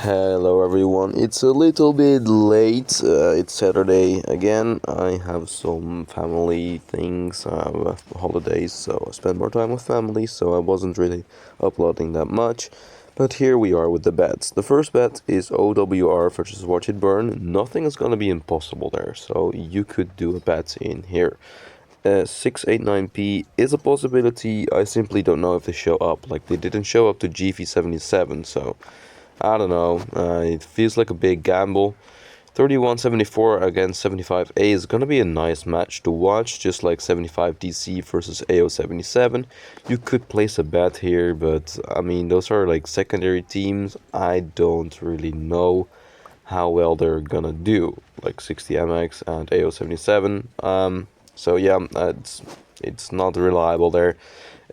Hello everyone, it's a little bit late, it's Saturday again. I have some family things, holidays, so I spend more time with family, so I wasn't really uploading that much. But here we are with the bets. The first bet is OWR versus Watch It Burn. Nothing is gonna be impossible there, so you could do a bet in here. 689p is a possibility. I simply don't know if they show up. Like, they didn't show up to GV77, so I don't know. It feels like a big gamble. 3174 against 75A is gonna be a nice match to watch, just like 75DC versus AO77. You could place a bet here, but I mean, those are like secondary teams. I don't really know how well they're gonna do, like 60MX and AO77. So yeah, it's not reliable there.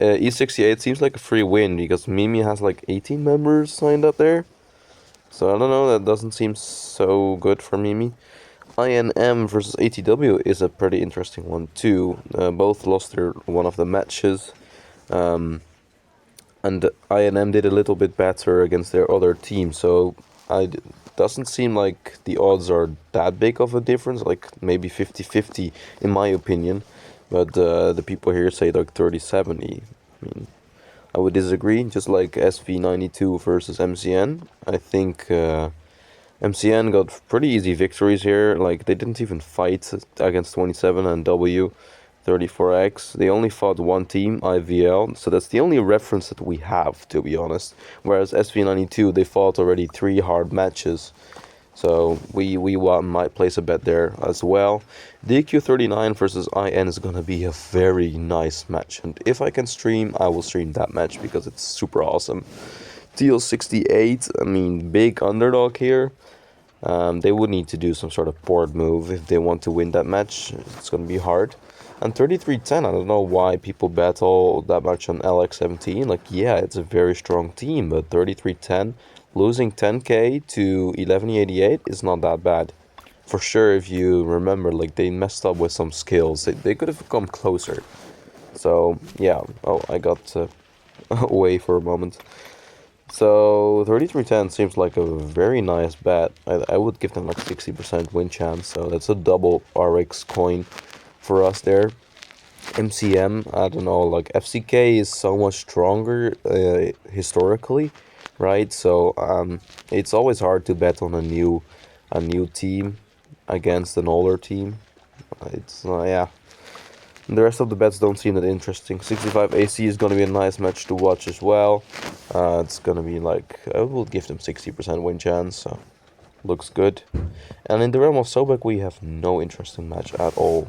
E68 seems like a free win because Mimi has like 18 members signed up there. So I don't know, that doesn't seem so good for Mimi. INM versus ATW is a pretty interesting one too. Both lost one of the matches. And INM did a little bit better against their other team, so it doesn't seem like the odds are that big of a difference, like maybe 50-50 in my opinion. But the people here say like 30-70. I mean, I would disagree, just like SV92 versus MCN. I think MCN got pretty easy victories here. Like, they didn't even fight against 27 and W34X. They only fought one team, IVL, so that's the only reference that we have, to be honest. Whereas SV92, they fought already 3 hard matches. So we might place a bet there as well. DQ39 versus IN is gonna be a very nice match, and if I can stream, I will stream that match because it's super awesome. TL68, I mean, big underdog here. They would need to do some sort of board move if they want to win that match. It's gonna be hard. And 3310, I don't know why people bet all that much on LX17. Like, yeah, it's a very strong team, but 3310 losing 10k to 1188 is not that bad. For sure, if you remember, like, they messed up with some skills. They could have come closer. So, yeah. Oh, I got away for a moment. So, 3310 seems like a very nice bet. I would give them like 60% win chance. So, that's a double RX coin for us there. MCM, I don't know, like FCK is so much stronger historically, right? So it's always hard to bet on a new team against an older team. It's yeah. The rest of the bets don't seem that interesting. 65 AC is going to be a nice match to watch as well. It's going to be like, I will give them 60% win chance, so looks good. And in the realm of Sobek, we have no interesting match at all.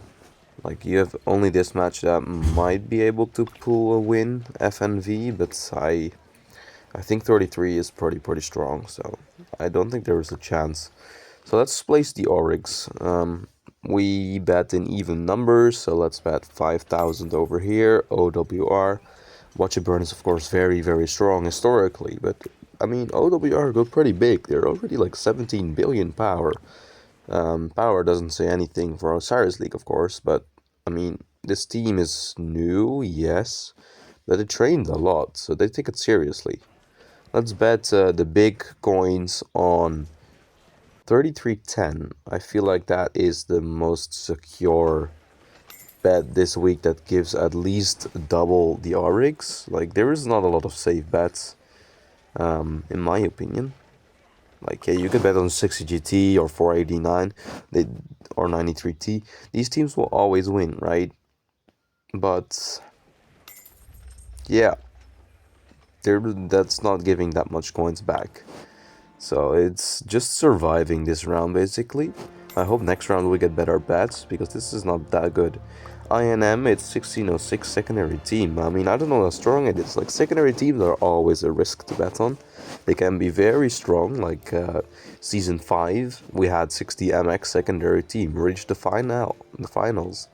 Like, you have only this match that might be able to pull a win, FNV, but I think 33 is pretty strong, so I don't think there is a chance. So let's place the Oryx. We bet in even numbers, so let's bet 5,000 over here, OWR. Watch It Burn is, of course, very strong historically, but I mean, OWR go pretty big. They're already like 17 billion power. Power doesn't say anything for Osiris League, of course, but I mean, this team is new, yes, but they trained a lot, so they take it seriously. Let's bet the big coins on 3310. I feel like that is the most secure bet this week that gives at least double the RX. Like, there is not a lot of safe bets, in my opinion. Like, yeah, you could bet on 60GT or 489 or 93T. These teams will always win, right? But yeah, that's not giving that much coins back. So it's just surviving this round, basically. I hope next round we get better bets, because this is not that good. INM, it's 1606 secondary team. I mean, I don't know how strong it is. Like, secondary teams are always a risk to bet on. They can be very strong, like Season 5, we had 60MX secondary team reach the finals,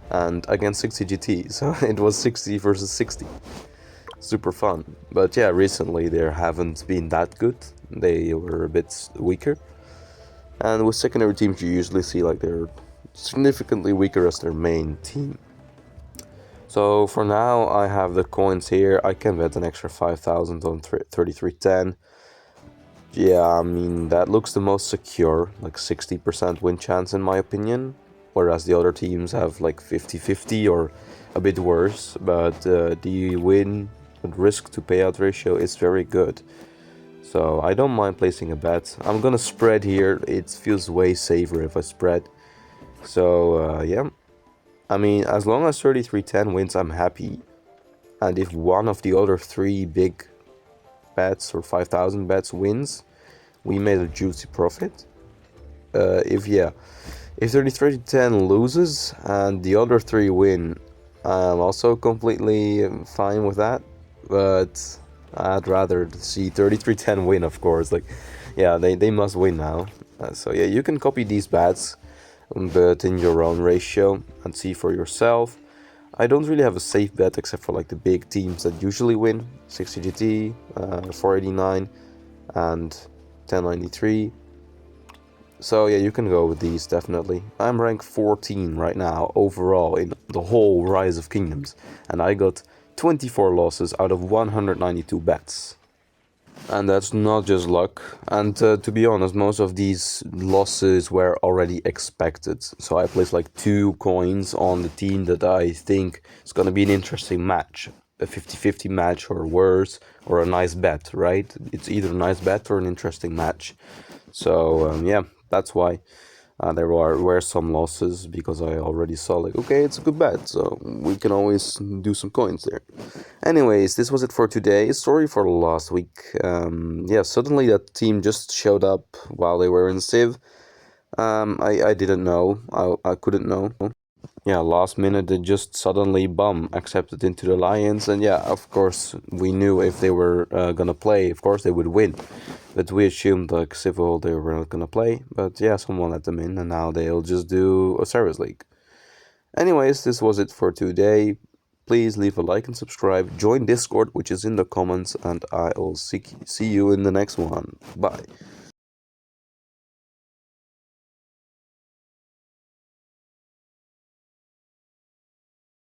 and against 60GT, so it was 60 versus 60. Super fun. But yeah, recently they haven't been that good. They were a bit weaker. And with secondary teams, you usually see like they're significantly weaker as their main team. So for now, I have the coins here. I can bet an extra 5,000 on 3310. Yeah, I mean, that looks the most secure, like 60% win chance in my opinion, whereas the other teams have like 50-50 or a bit worse, but the win and risk to payout ratio is very good. So I don't mind placing a bet. I'm gonna spread here. It feels way safer if I spread. So yeah, I mean, as long as 3310 wins, I'm happy. And if one of the other three big bets or 5,000 bets wins, we made a juicy profit. If 3310 loses and the other three win, I'm also completely fine with that. But I'd rather see 3310 win, of course. Like, yeah, they must win now. So yeah, you can copy these bets, but in your own ratio and see for yourself. I don't really have a safe bet except for like the big teams that usually win: 60GT, 489, and 1093. So yeah, you can go with these definitely. I'm rank 14 right now overall in the whole Rise of Kingdoms, and I got 24 losses out of 192 bets. And that's not just luck. And to be honest, most of these losses were already expected. So I placed like 2 coins on the team that I think is going to be an interesting match. A 50-50 match or worse, or a nice bet, right? It's either a nice bet or an interesting match. So yeah, that's why. There were some losses because I already saw like, okay, it's a good bet, so we can always do some coins there. Anyways, this was it for today. Sorry for last week. Yeah, suddenly that team just showed up while they were in Civ. I didn't know. I couldn't know. Yeah, last minute they just suddenly accepted into the Lions, and yeah, of course we knew if they were gonna play, of course they would win. But we assumed like Civil they were not gonna play. But yeah, someone let them in, and now they'll just do Osiris League. Anyways, this was it for today. Please leave a like and subscribe. Join Discord, which is in the comments, and I'll see you in the next one. Bye.